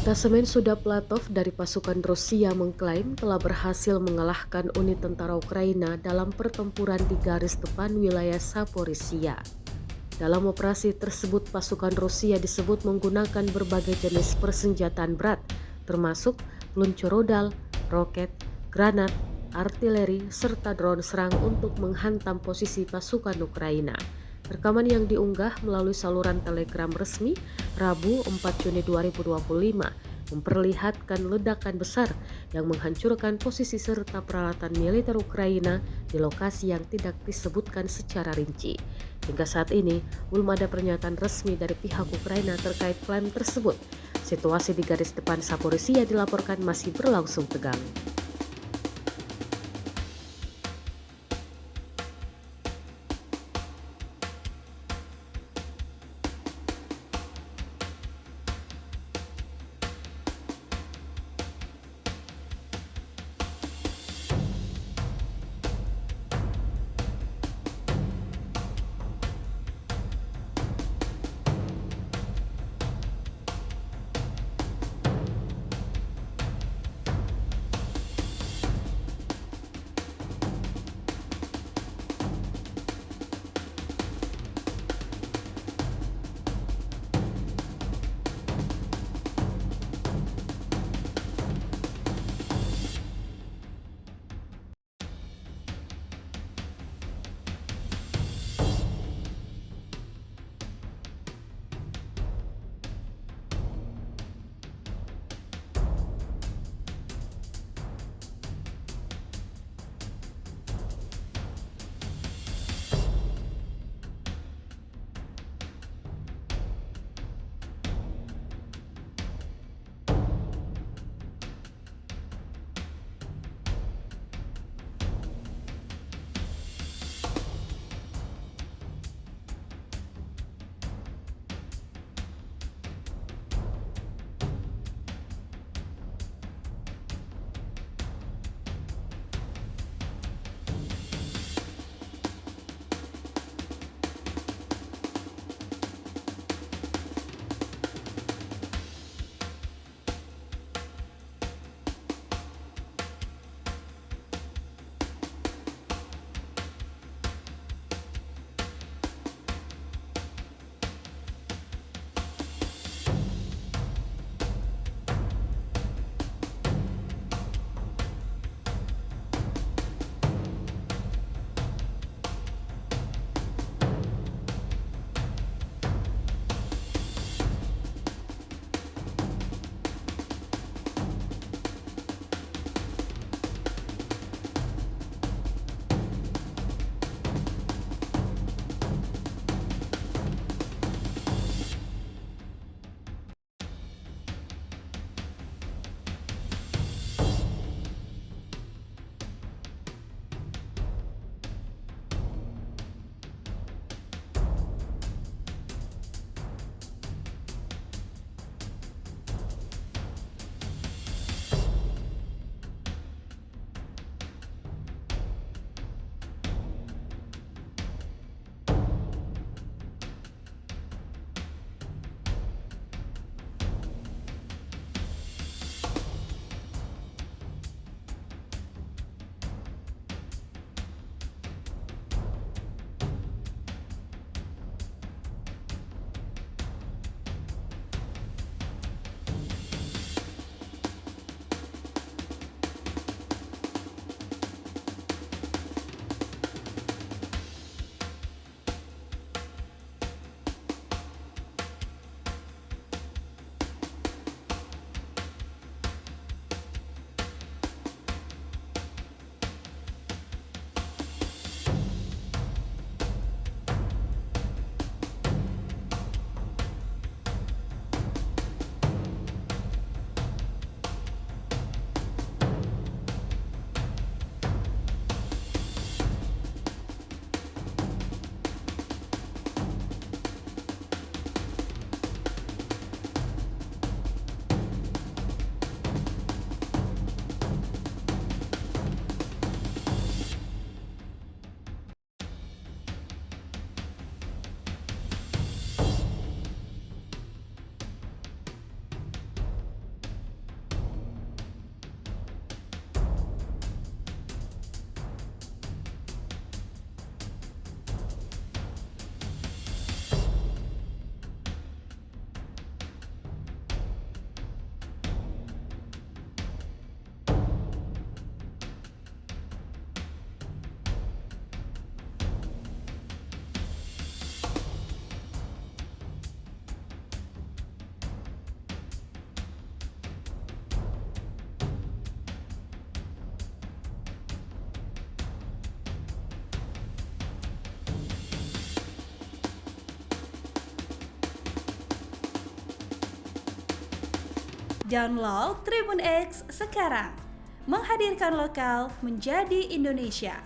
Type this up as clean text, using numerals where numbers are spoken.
Detasemen Sudaplatov dari pasukan Rusia mengklaim telah berhasil mengalahkan unit tentara Ukraina dalam pertempuran di garis depan wilayah Zaporizhia. Dalam operasi tersebut, pasukan Rusia disebut menggunakan berbagai jenis persenjataan berat, termasuk peluncur rudal, roket, granat, artileri, serta drone serang untuk menghantam posisi pasukan Ukraina. Rekaman yang diunggah melalui saluran Telegram resmi Rabu 4 Juni 2025 memperlihatkan ledakan besar yang menghancurkan posisi serta peralatan militer Ukraina di lokasi yang tidak disebutkan secara rinci. Hingga saat ini, belum ada pernyataan resmi dari pihak Ukraina terkait klaim tersebut. Situasi di garis depan Zaporizhia dilaporkan masih berlangsung tegang. Download Tribun X sekarang. Menghadirkan lokal menjadi Indonesia.